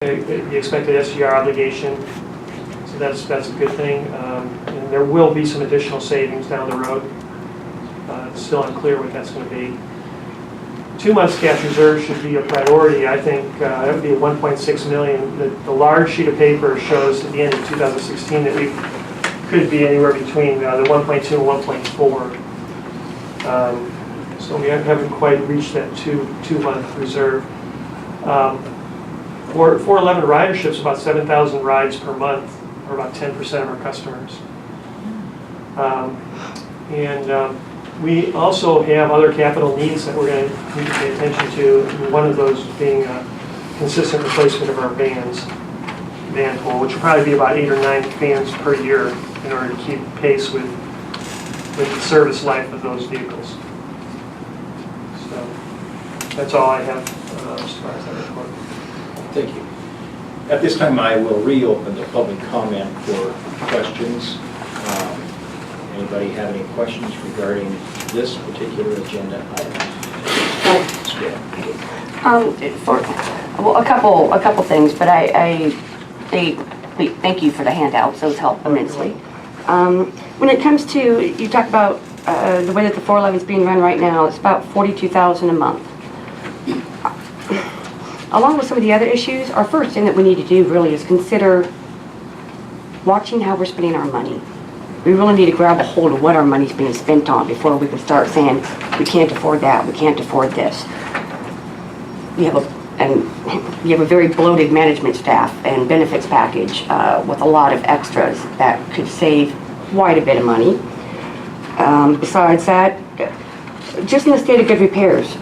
the expected SGR obligation, so that's a good thing. And there will be some additional savings down the road. It's still unclear what that's going to be. 2 months cash reserve should be a priority. I think that would be 1.6 million. The large sheet of paper shows at the end of 2016 that we could be anywhere between the 1.2 and 1.4. So we haven't quite reached that two-month reserve. 411 ridership's about 7,000 rides per month, or about 10% of our customers. We also have other capital needs that we're going to need to pay attention to. One of those being consistent replacement of our van pool, which will probably be about 8 or 9 vans per year in order to keep pace with the service life of those vehicles. So that's all I have as far as that report. Thank you. At this time, I will reopen the public comment for questions. Anybody have any questions regarding this particular agenda item? Well, a couple things, but thank you for the handouts. Those help immensely. When it comes to, you talk about the way that the 411 is being run right now, it's about $42,000 a month. Along with some of the other issues, our first thing that we need to do really is consider watching how we're spending our money. We really need to grab a hold of what our money's being spent on before we can start saying, we can't afford that, we can't afford this. We have a very bloated management staff and benefits package with a lot of extras that could save quite a bit of money. Besides that, just in the state of good repairs,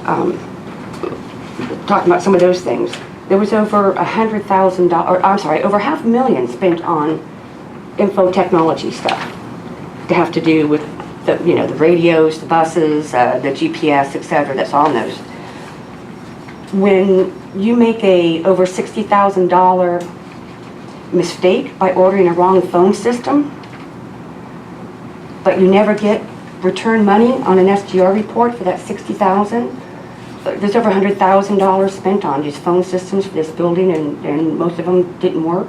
talking about some of those things, there was over $100,000, I'm sorry, over $500,000 spent on info technology stuff to have to do with the radios, the buses, the GPS, etc. that's on those. When you make a over $60,000 mistake by ordering a wrong phone system, but you never get return money on an SGR report for that $60,000, there's over $100,000 spent on these phone systems for this building, and most of them didn't work.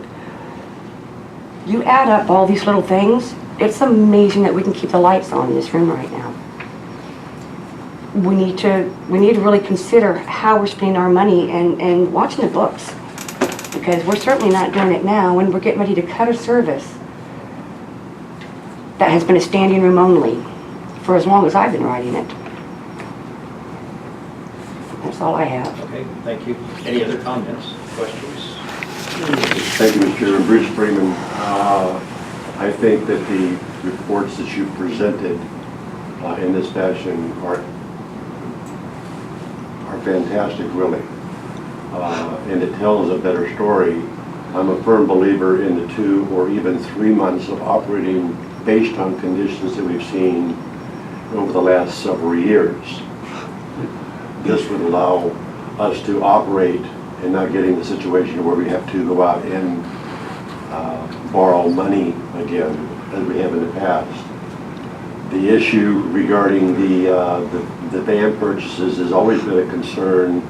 You add up all these little things, it's amazing that we can keep the lights on in this room right now. We need to really consider how we're spending our money and watching the books, because we're certainly not doing it now when we're getting ready to cut a service that has been a standing room only for as long as I've been riding it. That's all I have. Okay, thank you. Any other comments, questions? Thank you, Mr. Chairman. Bruce Freeman. I think that the reports that you presented in this fashion are fantastic, really. And it tells a better story. I'm a firm believer in the 2 or even 3 months of operating based on conditions that we've seen over the last several years. This would allow us to operate and not get in the situation where we have to go out and borrow money again, as we have in the past. The issue regarding the van purchases has always been a concern,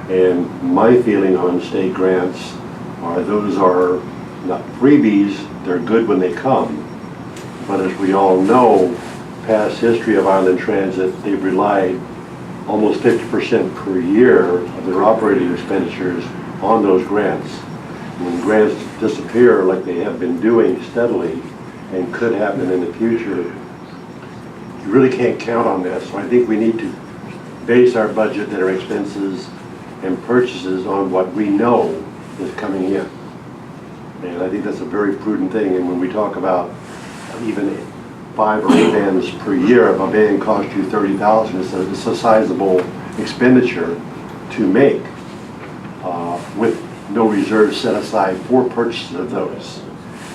and my feeling on state grants are those are not freebies. They're good when they come, but as we all know, past history of Island Transit, they've relied almost 50% per year of their operating expenditures on those grants. When grants disappear like they have been doing steadily and could happen in the future, you really can't count on that. So I think we need to base our budget and our expenses and purchases on what we know is coming in. And I think that's a very prudent thing. And when we talk about even 5 or 8 vans per year, if a van costs you $30,000, it's a sizable expenditure to make with no reserves set aside for purchases of those.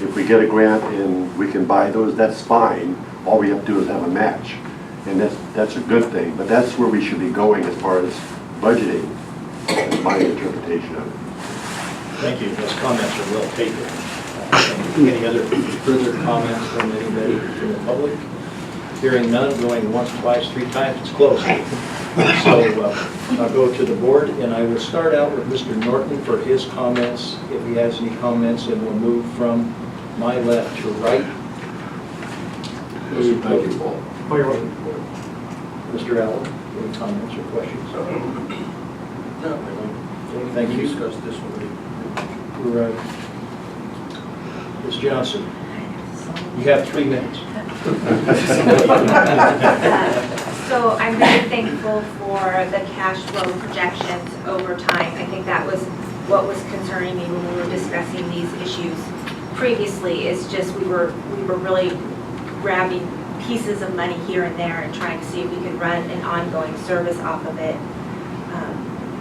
If we get a grant and we can buy those, that's fine. All we have to do is have a match, and that's a good thing. But that's where we should be going as far as budgeting, is my interpretation of it. Thank you. Those comments are well taken. Any other further comments from anybody from the public? Hearing none, going once, twice, 3 times, it's closed. So I'll go to the board, and I will start out with Mr. Norton for his comments, if he has any comments, and we'll move from my left to right. Thank you, Paul. Oh, you're welcome. Mr. Allen, any comments or questions? No, I don't. Thank you. Discussed this already. Right. Ms. Johnson, you have 3 minutes. So I'm very thankful for the cash flow projections over time. I think that was what was concerning me when we were discussing these issues previously, is just we were really grabbing pieces of money here and there and trying to see if we could run an ongoing service off of it.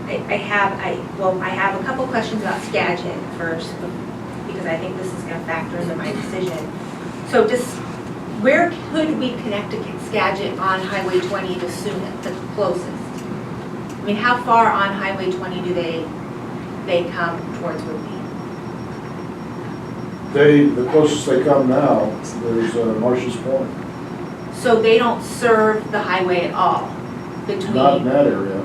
I have a couple questions about Skagit first, because I think this is going to factor into my decision. So just where could we connect to Skagit on Highway 20 the soonest, the closest? I mean, how far on Highway 20 do they come towards Whitby? The closest they come now, there's Marshall's Point, So they don't serve the highway at all not in between, that area.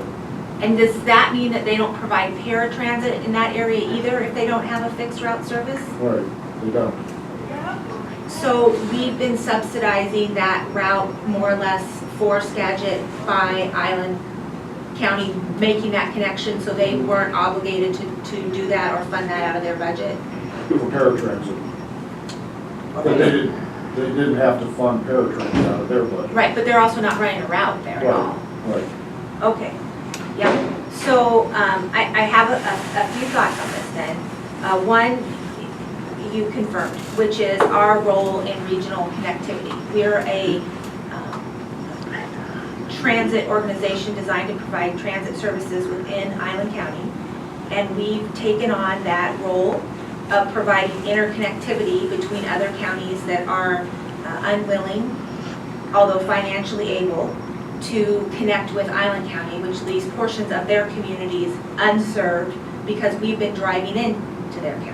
and does that mean that they don't provide paratransit in that area either if they don't have a fixed route service? Right, they don't. So we've been subsidizing that route more or less for Skagit by Island County, making that connection, so they weren't obligated to do that or fund that out of their budget. For paratransit. But they didn't have to fund paratransit out of their budget. Right, but they're also not running a route there at all. Right. Okay, yeah. So I have a few thoughts on this then. One, you confirmed, which is our role in regional connectivity. We're a transit organization designed to provide transit services within Island County. And we've taken on that role of providing interconnectivity between other counties that are unwilling, although financially able, to connect with Island County, which leaves portions of their communities unserved because we've been driving into their county.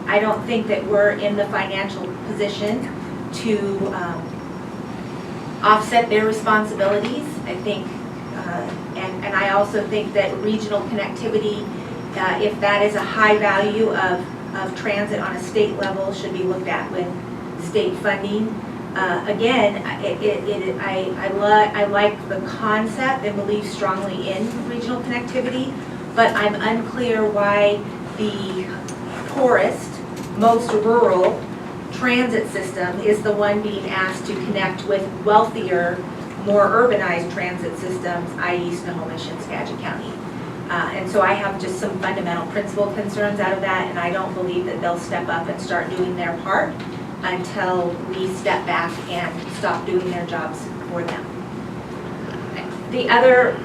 I don't think that we're in the financial position to offset their responsibilities. I think, and I also think that regional connectivity, if that is a high value of transit on a state level, should be looked at with state funding. Again, I like the concept and believe strongly in regional connectivity, but I'm unclear why the poorest, most rural transit system is the one being asked to connect with wealthier, more urbanized transit systems, i.e. Snohomish and Skagit County. And so I have just some fundamental principle concerns out of that, and I don't believe that they'll step up and start doing their part until we step back and stop doing their jobs for them. The other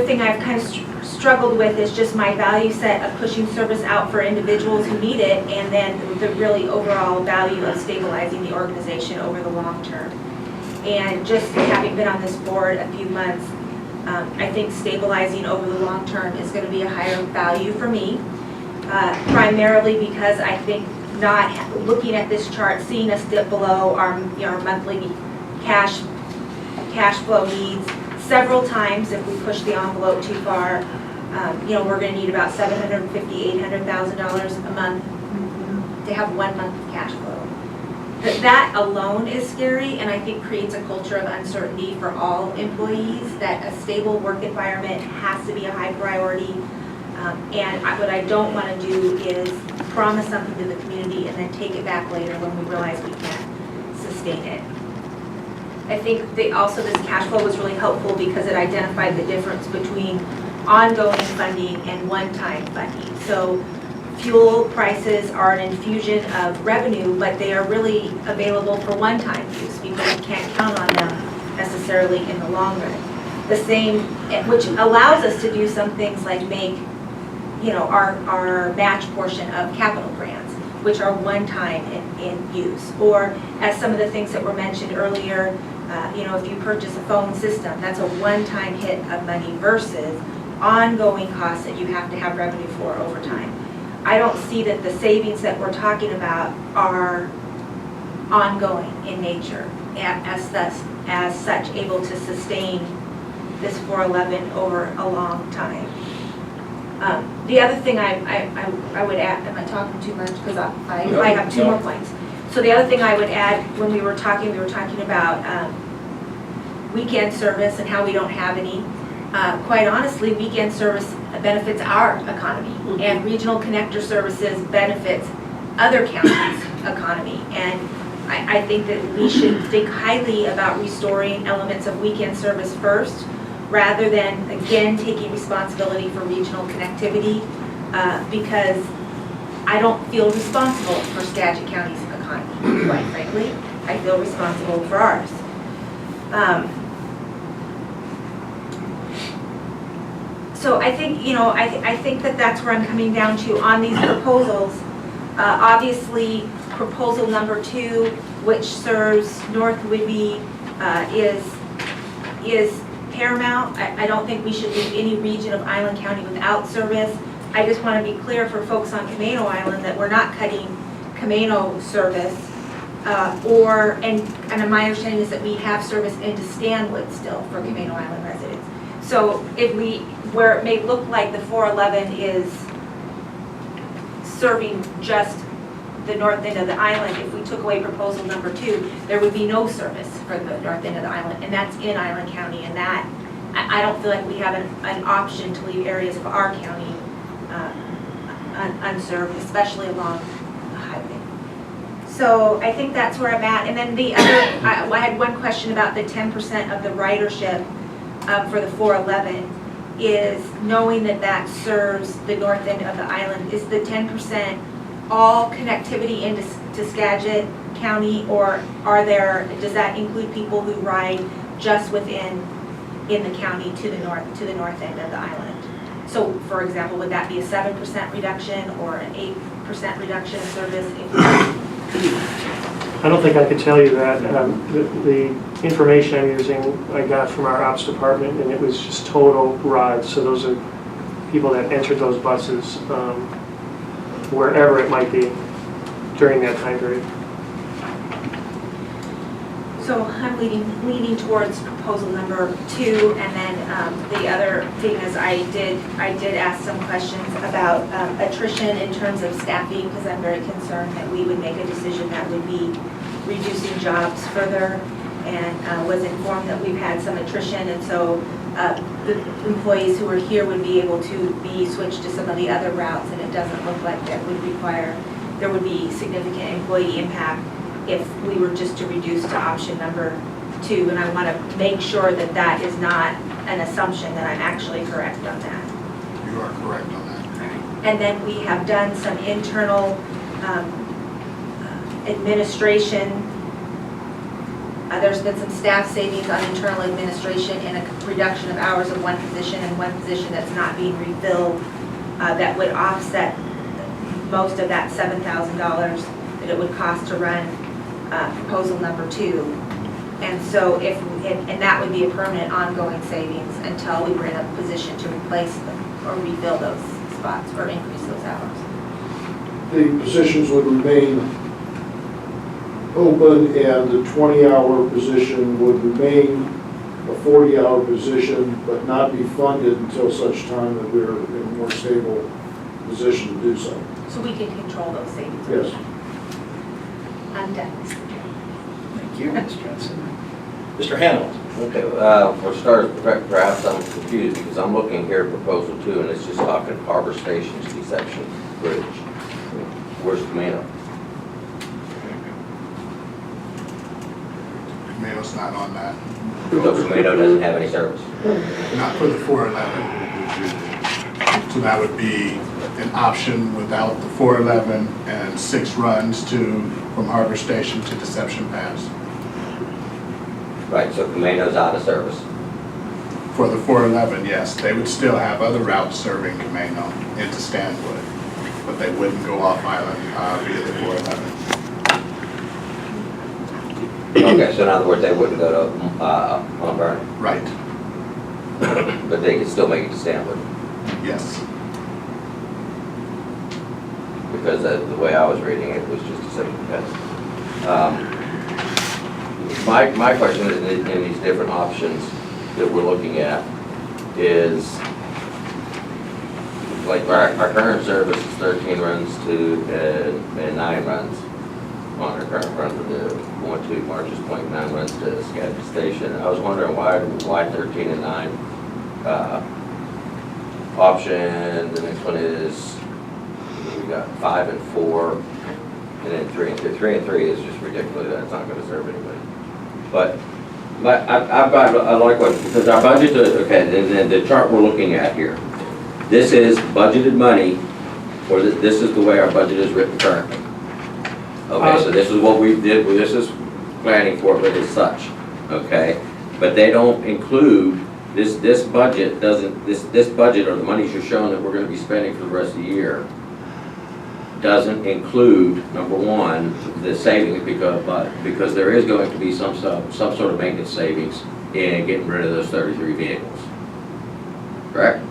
thing I've kind of struggled with is just my value set of pushing service out for individuals who need it, and then the really overall value of stabilizing the organization over the long term. And just having been on this board a few months, I think stabilizing over the long term is going to be a higher value for me, primarily because I think not looking at this chart, seeing us dip below our monthly cash flow needs several times if we push the envelope too far. We're going to need about $750,000, $800,000 a month to have 1 month of cash flow. That alone is scary, and I think creates a culture of uncertainty for all employees, that a stable work environment has to be a high priority. What I don't want to do is promise something to the community and then take it back later when we realize we can't sustain it. I think also this cash flow was really helpful because it identified the difference between ongoing funding and one-time funding. So fuel prices are an infusion of revenue, but they are really available for one-time use because we can't count on them necessarily in the long run. The same, which allows us to do some things like make our match portion of capital grants, which are one-time in use. Or as some of the things that were mentioned earlier, if you purchase a phone system, that's a one-time hit of money versus ongoing costs that you have to have revenue for over time. I don't see that the savings that we're talking about are ongoing in nature, as such able to sustain this 411 over a long time. The other thing I would add, am I talking too much? Because I have two more points. So the other thing I would add, when we were talking about weekend service and how we don't have any. Quite honestly, weekend service benefits our economy, and regional connector services benefits other counties' economy. And I think that we should think highly about restoring elements of weekend service first, rather than, again, taking responsibility for regional connectivity, because I don't feel responsible for Skagit County's economy, quite frankly. I feel responsible for ours. So I think, I think that that's where I'm coming down to on these proposals. Obviously, proposal number 2, which serves North Whidbey, is paramount. I don't think we should leave any region of Island County without service. I just want to be clear for folks on Camano Island that we're not cutting Camano service, and my understanding is that we have service into Stanwood still for Camano Island residents. So where it may look like the 411 is serving just the north end of the island, if we took away proposal number 2, there would be no service for the north end of the island, and that's in Island County, and that, I don't feel like we have an option to leave areas of our county unserved, especially along the highway. So I think that's where I'm at. And then the other, I had one question about the 10% of the ridership for the 411, is knowing that that serves the north end of the island, is the 10% all connectivity into Skagit County, or does that include people who ride just in the county to the north end of the island? So, for example, would that be a 7% reduction or an 8% reduction in service? I don't think I could tell you that. The information I'm using, I got from our ops department, and it was just total rides. So those are people that entered those buses, wherever it might be during that time period. So I'm leaning towards proposal number 2, and then the other thing is I did ask some questions about attrition in terms of staffing, because I'm very concerned that we would make a decision that would be reducing jobs further, and was informed that we've had some attrition, and so the employees who are here would be able to be switched to some of the other routes, and it doesn't look like that would require, there would be significant employee impact if we were just to reduce to option number 2, and I want to make sure that that is not an assumption, that I'm actually correct on that. You are correct on that. And then we have done some internal administration. There's been some staff savings on internal administration and a reduction of hours of one position and one position that's not being refilled, that would offset most of that $7,000 that it would cost to run proposal number 2. And so and that would be a permanent ongoing savings until we were in a position to replace them or refill those spots or increase those hours. The positions would remain open, and the 20-hour position would remain a 40-hour position, but not be funded until such time that we're in a more stable position to do so. So we can control those savings. Yes. I'm done. Thank you, Ms. Johnson. Mr. Hamilton. Okay, for starters, perhaps I'm confused because I'm looking here at proposal 2 and it's just talking Harbor Station's Deception Bridge. Where's Camano? Camano's not on that, So Camano doesn't have any service. not for the 411. So that would be an option without the 411 and 6 runs from Harbor Station to Deception Pass. Right, so Camano's out of service. For the 411, yes, they would still have other routes serving Camano into Stanwood, but they wouldn't go off island via the 411. Okay, so in other words, they wouldn't go to Mount Vernon, Right, but they could still make it to Stanwood. yes. Because the way I was reading it was just a simple test. My question is in these different options, that we're looking at is, like our current service is 13 runs to, and 9 runs on our current run for the going to March's Point, 9 runs to Skagit Station. I was wondering why 13 and 9 option. The next one is, we got 5 and 4, and then 3 and 3. 3 and 3 is just ridiculous. That's not going to serve anybody. But I've got, I like what, because our budget, okay, then the chart we're looking at here. This is budgeted money, or this is the way our budget is written currently. Okay, so this is what we did, this is planning for it as such, okay? But they don't include, this budget doesn't, this budget, or the monies you're showing that we're gonna be spending for the rest of the year, doesn't include, number one, the savings, because there is going to be some sort of maintenance savings in getting rid of those 33 vehicles. Correct?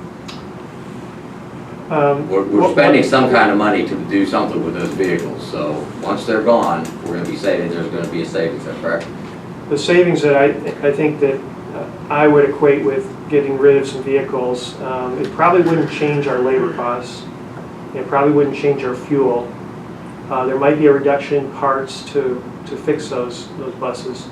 We're spending some kind of money to do something with those vehicles, so once they're gone, we're gonna be saving, there's gonna be a savings there, correct? The savings that I think that I would equate with getting rid of some vehicles, it probably wouldn't change our labor costs. It probably wouldn't change our fuel. There might be a reduction in parts to fix those buses.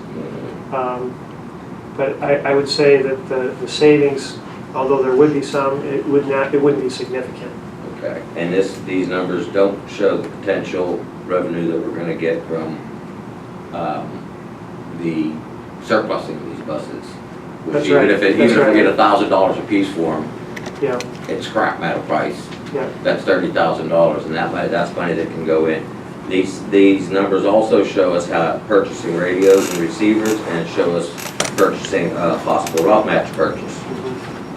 But I would say that the savings, although there would be some, it wouldn't be significant. Okay, and these numbers don't show the potential revenue that we're gonna get from the surplusing of these buses. Which That's even right. if we get $1,000 a piece for them, Yeah, it's scrap metal price. yeah. That's $30,000, and that's money that can go in. These numbers also show us how purchasing radios and receivers, and show us purchasing possible route match purchase.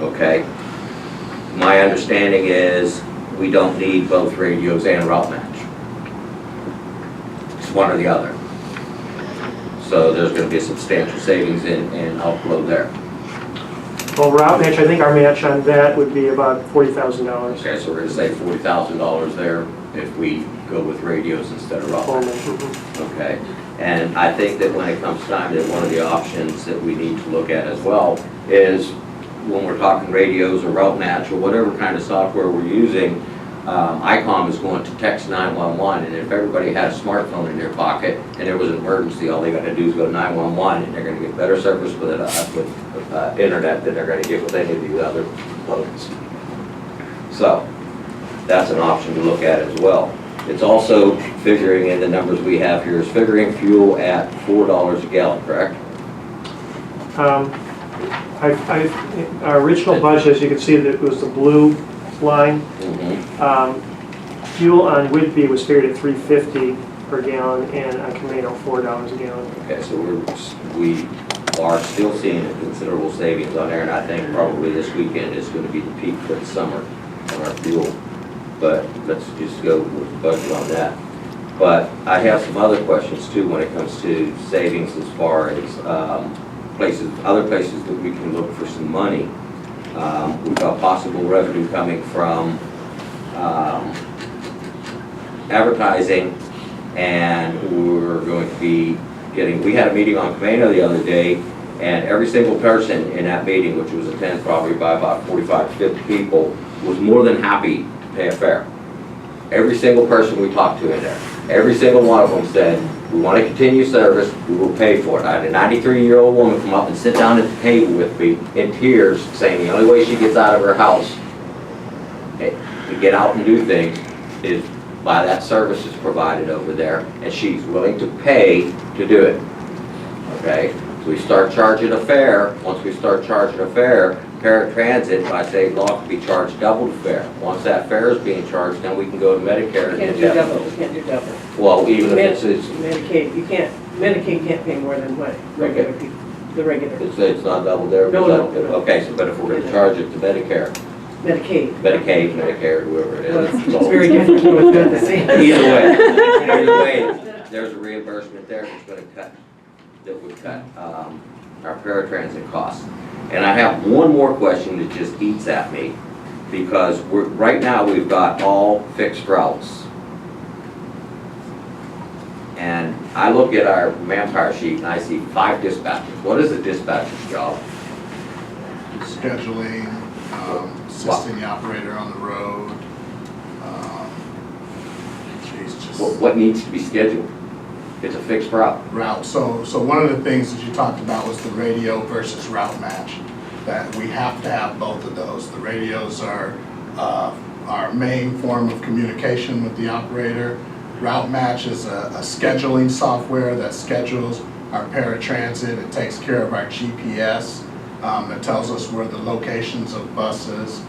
Okay. My understanding is we don't need both radios and route match. It's one or the other. So there's going to be a substantial savings in outflow there. Well, route match, I think our match on that would be about $40,000. Okay, so we're going to save $40,000 there if we go with radios instead of route match. Okay, and I think that when it comes time, that one of the options that we need to look at as well is when we're talking radios or route match or whatever kind of software we're using, ICOM is going to text 911, and if everybody had a smartphone in their pocket and there was an emergency, all they got to do is go to 911, and they're going to get better service with internet than they're going to get with any of the other modes. So that's an option to look at as well. It's also figuring in the numbers we have here is figuring fuel at $4 a gallon, correct? Our original budget, as you can see, that it was the blue line. Fuel on Whitby was figured at $3.50 per gallon, and on Camino $4 a gallon. Okay, so we are still seeing a considerable savings on there, and I think probably this weekend is going to be the peak for the summer on our fuel. But let's just go with the budget on that. But I have some other questions too when it comes to savings as far as other places that we can look for some money. We've got possible revenue coming from advertising, and we're going to be we had a meeting on Camino the other day, and every single person in that meeting, which was attended probably by about 45 to 50 people, was more than happy to pay a fare. Every single person we talked to in there, every single one of them said, we want to continue service, we will pay for it. I had a 93-year-old woman come up and sit down at the table with me in tears, saying the only way she gets out of her house to get out and do things is by that service is provided over there, and she's willing to pay to do it. Okay? So we start charging a fare. Once we start charging a fare, Paratransit, by state law, can be charged double the fare. Once that fare is being charged, then we can go to Medicare and You can't get do that. double, you can't do double. Well, even if it's Medicaid, Medicaid can't pay more than what regular people, the regular, it's not double there. No, no. Okay, so but if we're going to charge it to Medicare, Medicaid. Medicare, whoever it Well, is. it's very different, but it's not the same. Either way, there's a reimbursement there that's going to cut, that would cut our paratransit costs. And I have one more question that just eats at me, because right now we've got all fixed routes. And I look at our manpower sheet and I see 5 dispatchers. What is a dispatcher's job? scheduling, assisting the operator on the road. Just What needs to be scheduled? It's a fixed route. route. So one of the things that you talked about was the radio versus route match, that we have to have both of those. The radios are our main form of communication with the operator. Route match is a scheduling software that schedules our paratransit. It takes care of our GPS. It tells us where the locations of buses,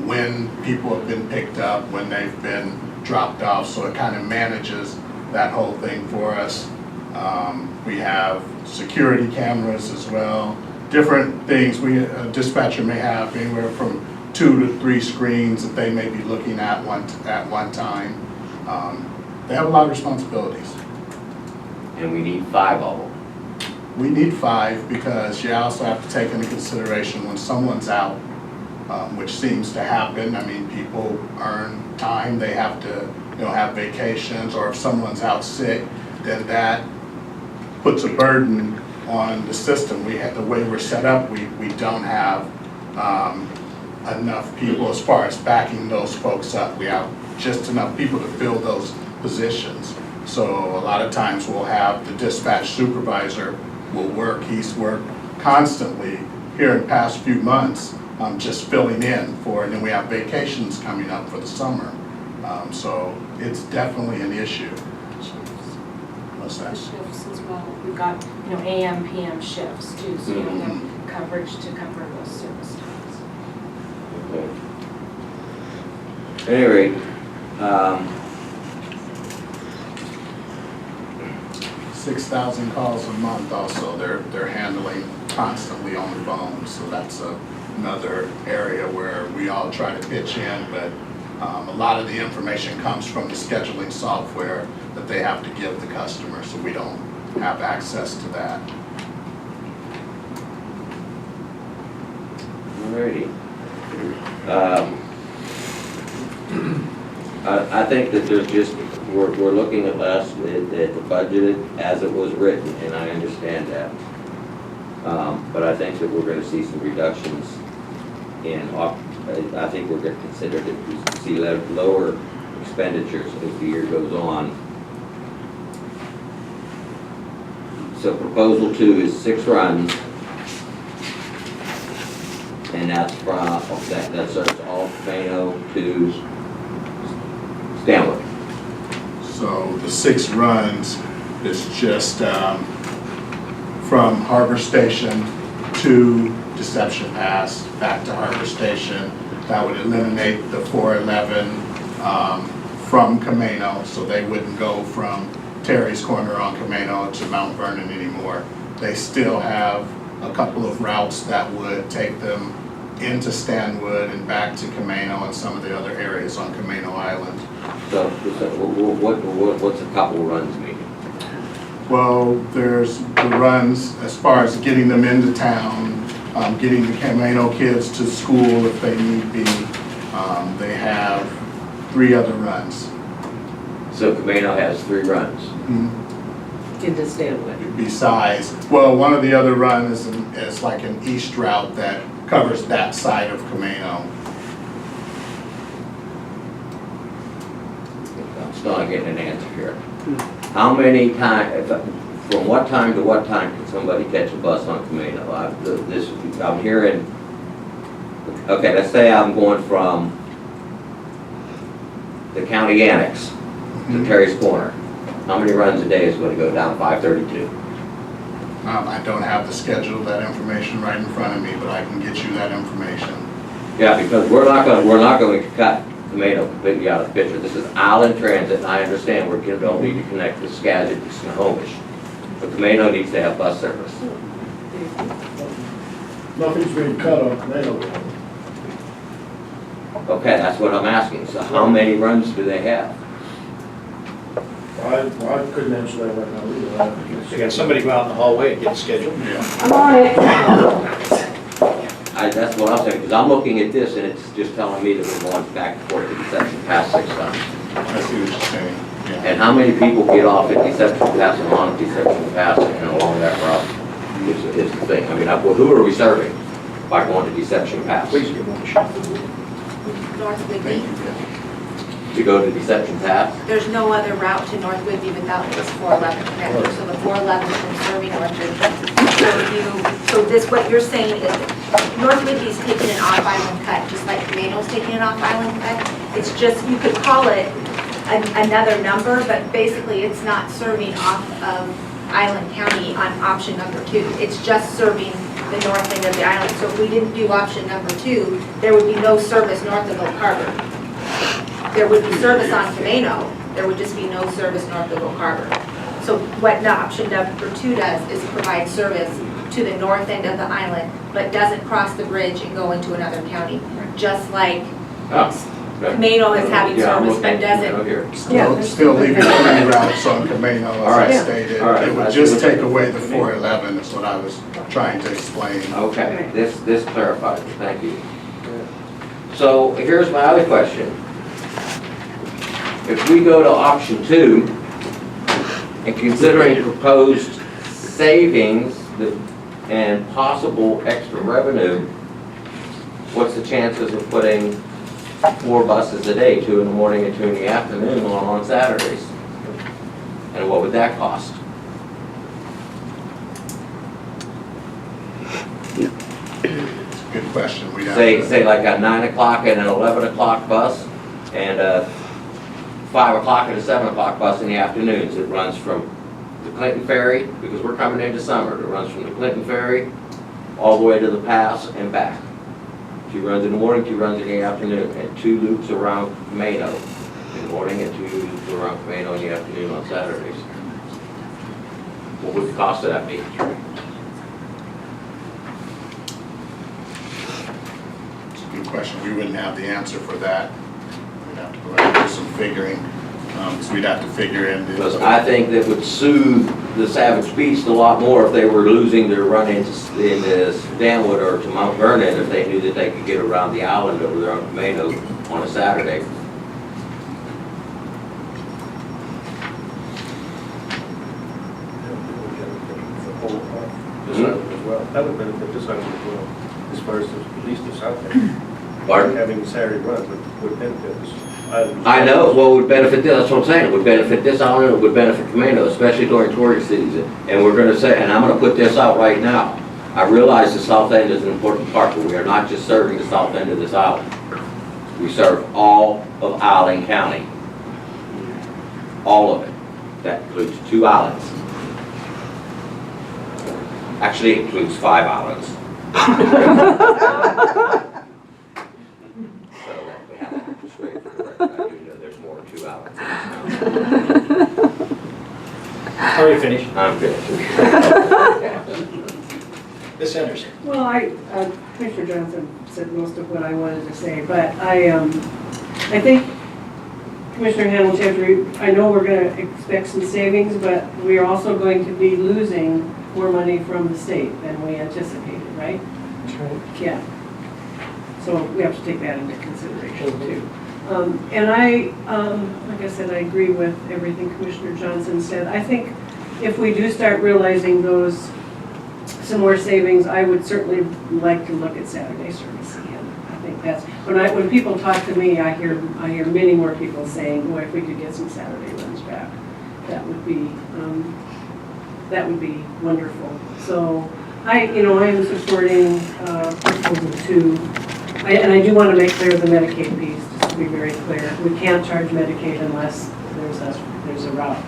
when people have been picked up, when they've been dropped off. So it kind of manages that whole thing for us. We have security cameras as well. Different things. A dispatcher may have anywhere from 2 to 3 screens that they may be looking at one time. They have a lot of responsibilities. And we need 5 of them. We need 5 because you also have to take into consideration when someone's out, which seems to happen. I mean, people earn time, they have to, have vacations, or if someone's out sick, then that puts a burden on the system. The way we're set up, we don't have enough people as far as backing those folks up. We have just enough people to fill those positions. So a lot of times we'll have the dispatch supervisor will work. He's worked constantly here in the past few months, just filling in for, and then we have vacations coming up for the summer. So it's definitely an issue. What's that? Shifts as well. We've got, AM, PM shifts too, so you have coverage to cover those service times. Okay. At any rate, 6,000 calls a month also, they're handling constantly on the phone, so that's another area where we all try to pitch in, but a lot of the information comes from the scheduling software that they have to give the customer, so we don't have access to that. alrighty. I think that there's just, we're looking at the budget as it was written, and I understand that. But I think that we're gonna see some reductions in, I think we're gonna consider to see lower expenditures as the year goes on. So proposal 2 is 6 runs. And that's from, that serves all Camino to Stanwood. So the 6 runs is just from Harbor Station to Deception Pass, back to Harbor Station. That would eliminate the 411 from Camino, so they wouldn't go from Terry's Corner on Camino to Mount Vernon anymore. They still have a couple of routes that would take them into Stanwood and back to Camino and some of the other areas on Camino Island. So what's a couple runs mean? Well, there's the runs as far as getting them into town, getting the Camino kids to school if they need be. They have 3 other runs. So Camino has 3 runs. Into Stanwood. Besides, well, one of the other runs is like an east route that covers that side of Camino. I'm still not getting an answer here. How many times, from what time to what time can somebody catch a bus on Camino? I'm hearing, okay, let's say I'm going from the county annex to Terry's Corner. How many runs a day is going to go down 532? I don't have the schedule of that information right in front of me, but I can get you that information. Yeah, because we're not going to cut Camino completely out of the picture. This is Island Transit, and I understand we don't need to connect the Skagit to Snohomish, but Camino needs to have bus service. Nothing's being cut on Camino. Okay, that's what I'm asking. So how many runs do they have? I couldn't answer that right now either. You got somebody go out in the hallway and get scheduled? Yeah. I'm on it. That's what I'm saying, because I'm looking at this and it's just telling me that we're going back and forth to Deception Pass 6 times. I see what you're saying. Yeah. And how many people get off at Deception Pass and on Deception Pass and along that route is the thing. I mean, who are we serving? by going to Deception Pass. Please give one a shot. North Thank Whitby. you. To go to Deception Pass? There's no other route to North Whitby without this 411 connector, so the 411 from serving North Whitby. So this, what you're saying is North Whitby's taking an off-island cut, just like Camino's taking an off-island cut. It's just, you could call it another number, but basically it's not serving off of Island County on option number 2. It's just serving the north end of the island. So if we didn't do option number 2, there would be no service north of Oak Harbor. There would be service on Camino, there would just be no service north of Oak Harbor. So what option number 2 does is provide service to the north end of the island, but doesn't cross the bridge and go into another county, just like Camino is having Yeah, I'm service, looking, but doesn't. here. Still leaving 3 routes on Camino, All right. as I stated. All right. It would just take away the 411, is what I was trying to explain. Okay, this clarifies it, thank you. So here's my other question. If we go to option 2, and considering proposed savings and possible extra revenue, what's the chances of putting 4 buses a day, 2 in the morning and 2 in the afternoon on Saturdays? And what would that cost? Good question. We'd have Say, to- say like a 9 o'clock and an 11 o'clock bus, and a 5 o'clock and a 7 o'clock bus in the afternoons. It runs from the Clinton Ferry, because we're coming into summer, it runs from the Clinton Ferry all the way to the pass and back. 2 runs in the morning, 2 runs in the afternoon, and 2 loops around Camino in the morning and 2 loops around Camino in the afternoon on Saturdays. What would the cost of that be? It's a good question. We wouldn't have the answer for that. We'd have to go ahead and do some figuring. So we'd have to figure in. Because I think that would soothe the Savage Beast a lot more if they were losing their run into Stanwood or to Mount Vernon, if they knew that they could get around the island over there on Camino on a Saturday. This island as well. That would benefit this island as well, as far as at least the south end. Pardon? Having Saturday runs would benefit this island. I know, well, it would benefit this, that's what I'm saying, it would benefit this island, it would benefit Camino, especially during tourist season. And we're gonna say, and I'm gonna put this out right now, I realize the south end is an important part, but we are not just serving the south end of this island. We serve all of Island County. All of it. That includes 2 islands. Actually, it includes 5 islands. So that we have to be straight for the record. I do know there's more than 2 islands. Are you finished? I'm finished. Ms. Henderson? Well, Commissioner Johnson said most of what I wanted to say, but I think Commissioner Hamilton, I know we're going to expect some savings, but we are also going to be losing more money from the state than we anticipated, right? That's right. Yeah. So we have to take that into consideration too. And like I said, I agree with everything Commissioner Johnson said. I think if we do start realizing some more savings, I would certainly like to look at Saturday service again. I think that's, when people talk to me, I hear many more people saying, well, if we could get some Saturday runs back, that would be wonderful. So I am supporting proposal 2. And I do want to make clear the Medicaid piece, just to be very clear. We can't charge Medicaid unless there's a route.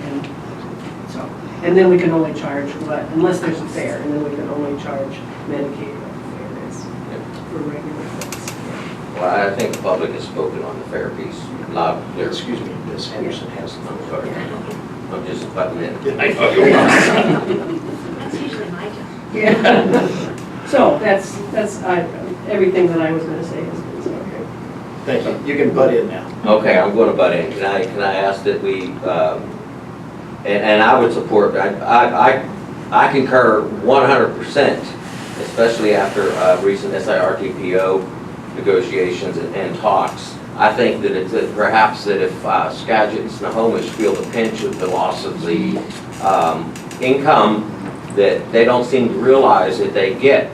And then we can only charge unless there's a fare, and then we can only charge Medicaid what the fare is for regular folks. Well, I think the public has spoken on the fair piece. Loud and clear. Excuse me, Ms. Henderson has the I'm sorry. I'm just butting in. That's usually my job. Yeah. So that's everything that I was going to say is okay. Thank you. You can butt in now. Okay, I'm going to butt in. Can I ask that we, and I would support, I concur 100%, especially after recent SIRTPO negotiations and talks. I think that it's perhaps that if Skagit and Snohomish feel the pinch of the loss of the income that they don't seem to realize that they get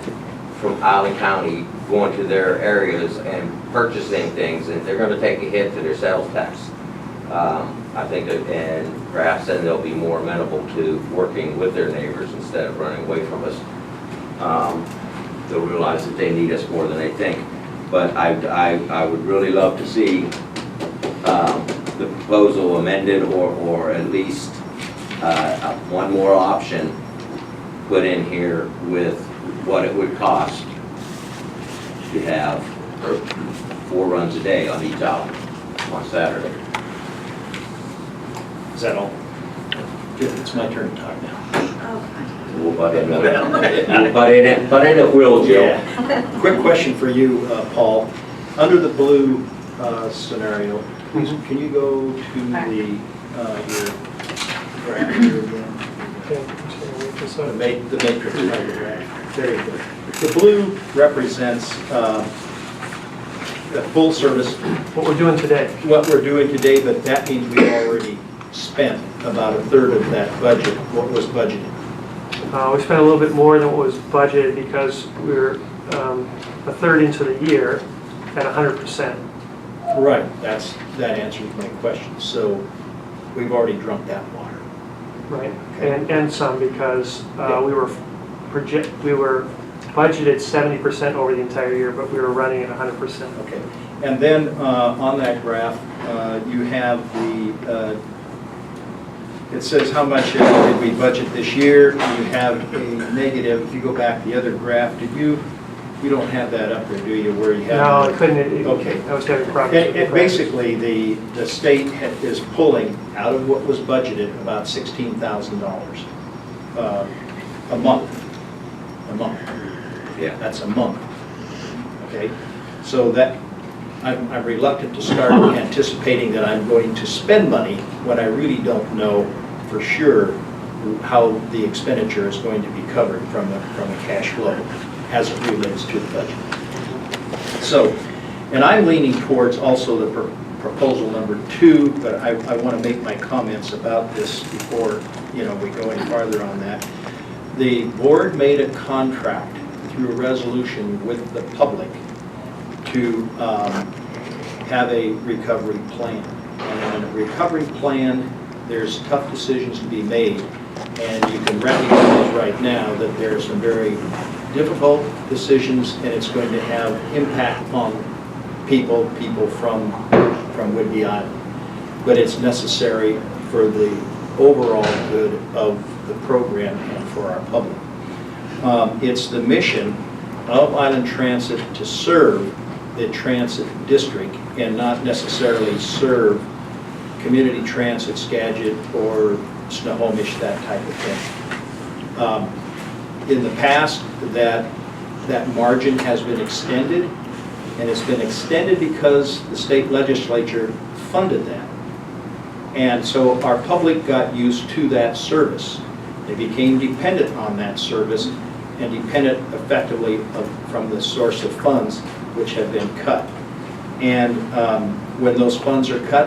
from Island County going to their areas and purchasing things, and they're gonna take a hit to their sales tax. I think that, and perhaps then they'll be more amenable to working with their neighbors instead of running away from us. They'll realize that they need us more than they think. But I would really love to see the proposal amended, or at least one more option put in here with what it would cost to have 4 runs a day on each out on Saturday. Is that all? Good, it's my turn to talk now. We'll butt in it. Butt in it, will, Jill. Yeah. Quick question for you, Paul. Under the blue scenario, please, can you go to the, your graph here again? Okay, so we just, The matrix right there. There you go. The blue represents the full service, what we're doing today. what we're doing today, but that means we've already spent about 1/3 of that budget, what was budgeted. We spent a little bit more than what was budgeted because we're 1/3 into the year at 100%. Right, that answers my question. So we've already drunk that water. Right, and some because we were budgeted 70% over the entire year, but we were running at 100%. Okay. And then on that graph, you have the, it says how much did we budget this year. You have a negative. If you go back the other graph, you don't have that up there, do you, where you have? No, I couldn't. Okay. I was having problems. Basically, the state is pulling out of what was budgeted about $16,000 a month. A month. Yeah. That's a month. Okay? So that, I'm reluctant to start anticipating that I'm going to spend money when I really don't know for sure how the expenditure is going to be covered from a cash flow as it relates to the budget. So, and I'm leaning towards also the proposal number 2, but I want to make my comments about this before, we go any farther on that. The board made a contract through a resolution with the public to have a recovery plan. And in a recovery plan, there's tough decisions to be made, and you can recognize right now that there are some very difficult decisions, and it's going to have impact on people from Whidbey Island. But it's necessary for the overall good of the program and for our public. It's the mission of Island Transit to serve the transit district and not necessarily serve community transit, Skagit, or Snohomish, that type of thing. In the past, that margin has been extended, and it's been extended because the state legislature funded that. And so our public got used to that service. They became dependent on that service and dependent effectively from the source of funds which have been cut. And when those funds are cut,